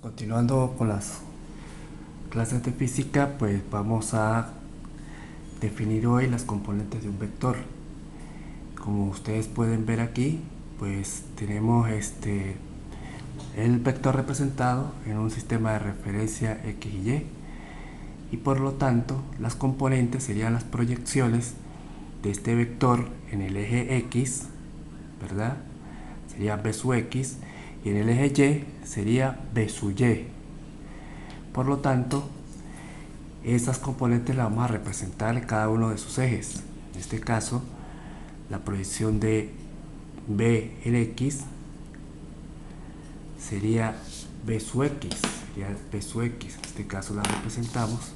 Continuando con las clases de física, pues vamos a definir hoy las componentes de un vector. Como ustedes pueden ver aquí, pues tenemos el vector representado en un sistema de referencia X y por lo tanto las componentes serían las proyecciones de este vector en el eje X, ¿verdad? Sería B sub X, y en el eje Y sería B sub Y. Por lo tanto, esas componentes las vamos a representar en cada uno de sus ejes. En este caso, la proyección de B en X sería B sub X. Sería B sub X. En este caso la representamos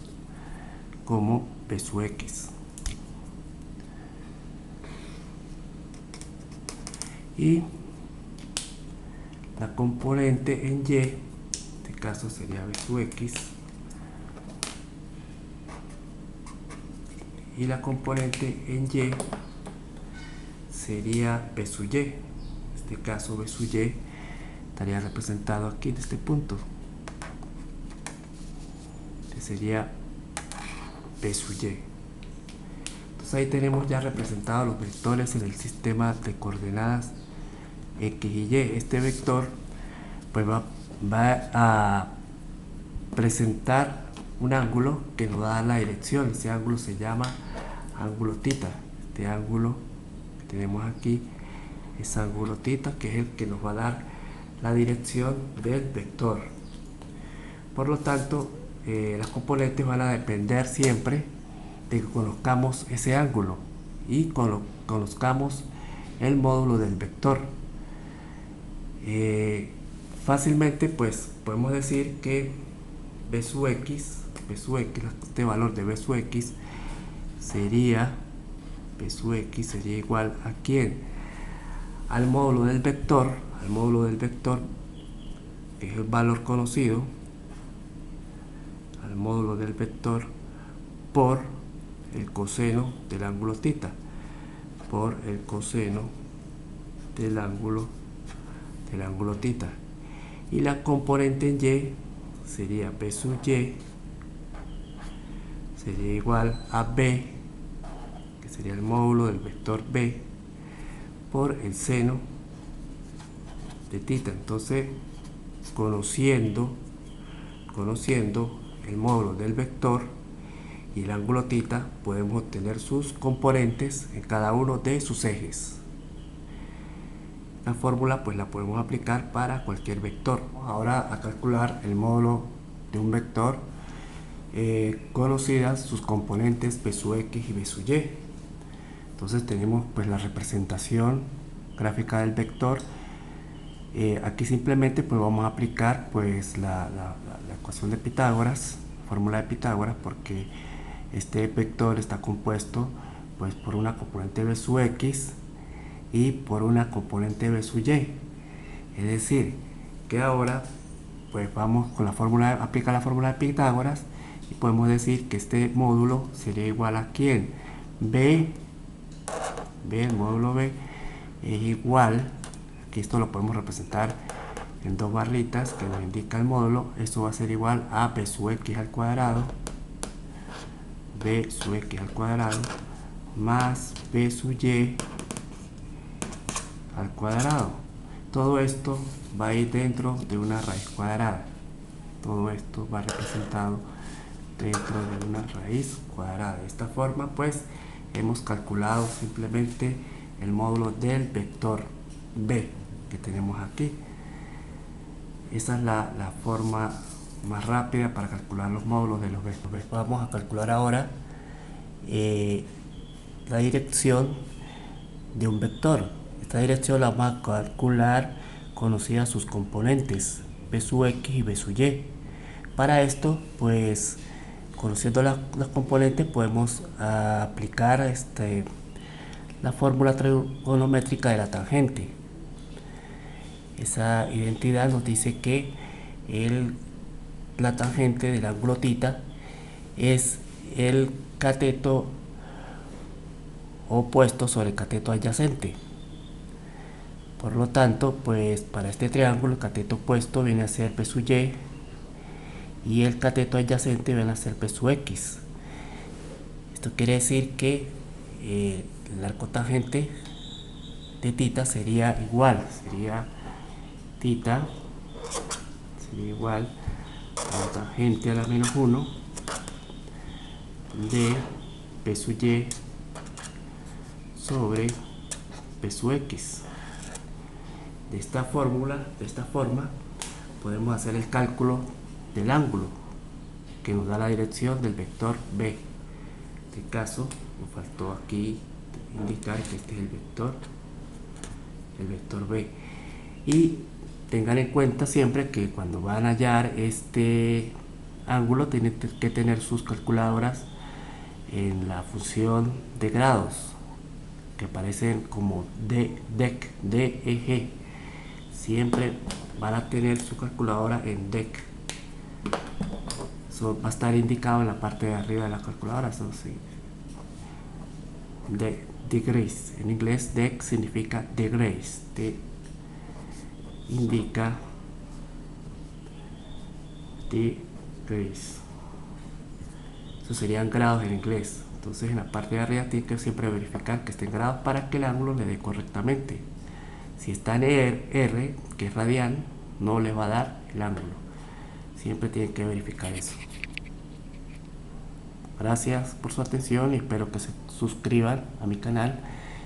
como B sub X. Y la componente en Y, en este caso sería B sub X. Y la componente en Y sería B sub Y. En este caso B sub Y estaría representado aquí en este punto. Este sería B sub Y. Entonces ahí tenemos ya representados los vectores en el sistema de coordenadas X y Y. Este vector pues va a presentar un ángulo que nos da la dirección. Ese ángulo se llama ángulo tita. Este ángulo que tenemos aquí es ángulo tita, que es el que nos va a dar la dirección del vector. Por lo tanto, las componentes van a depender siempre de que conozcamos ese ángulo y conozcamos el módulo del vector. Fácilmente pues podemos decir que B sub X, este valor de B sub X sería igual a ¿quién? Al módulo del vector, que es el valor conocido, al módulo del vector por el coseno del ángulo tita, por el coseno del ángulo tita. Y la componente en Y sería B sub Y, sería igual a B, que sería el módulo del vector B, por el seno de tita. Entonces, conociendo el módulo del vector y el ángulo tita, podemos obtener sus componentes en cada uno de sus ejes. La fórmula pues la podemos aplicar para cualquier vector. Ahora a calcular el módulo de un vector, conocidas sus componentes B sub X y B sub Y. Entonces tenemos pues la representación gráfica del vector. Aquí simplemente pues vamos a aplicar pues la ecuación de Pitágoras, fórmula de Pitágoras, porque este vector está compuesto pues por una componente B sub X y por una componente B sub Y. Es decir, que ahora pues vamos con la fórmula, aplica la fórmula de Pitágoras y podemos decir que este módulo sería igual a ¿quién? B, el módulo B es igual, aquí esto lo podemos representar en dos barritas que nos indica el módulo. Esto va a ser igual a B sub X al cuadrado, B sub X al cuadrado, más B sub Y al cuadrado. Todo esto va a ir dentro de una raíz cuadrada. Todo esto va representado dentro de una raíz cuadrada. De esta forma pues hemos calculado simplemente el módulo del vector B que tenemos aquí. Esa es la forma más rápida para calcular los módulos de los vectores. Vamos a calcular ahora la dirección de un vector. Esta dirección la vamos a calcular conocidas sus componentes B sub X y B sub Y. Para esto pues conociendo las componentes podemos aplicar la fórmula trigonométrica de la tangente. Esa identidad nos dice que la tangente del ángulo tita es el cateto opuesto sobre el cateto adyacente. Por lo tanto, pues para este triángulo el cateto opuesto viene a ser B sub Y y el cateto adyacente van a ser P sub X. Esto quiere decir que el arco tangente de tita sería igual, sería tita sería igual a la tangente a la menos 1 de P sub Y sobre P sub X. De esta forma, podemos hacer el cálculo del ángulo que nos da la dirección del vector B. En este caso, nos faltó aquí indicar que este es el vector B. Y tengan en cuenta siempre que cuando van a hallar este ángulo tienen que tener sus calculadoras en la función de grados, que aparecen como DEG. Siempre van a tener su calculadora en DEG. Eso va a estar indicado en la parte de arriba de la calculadora. Eso sí. Degrees. En inglés, DEG significa degrees. Te indica degrees. Eso serían grados en inglés. Entonces, en la parte de arriba tienen que siempre verificar que estén grados para que el ángulo le dé correctamente. Si está en R, que es radian, no les va a dar el ángulo. Siempre tienen que verificar eso. Gracias por su atención y espero que se suscriban a mi canal.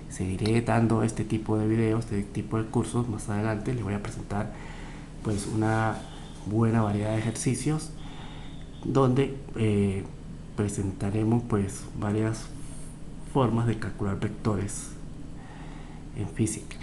Seguiré dando este tipo de videos, este tipo de cursos más adelante. Les voy a presentar pues una buena variedad de ejercicios donde presentaremos pues varias formas de calcular vectores en física.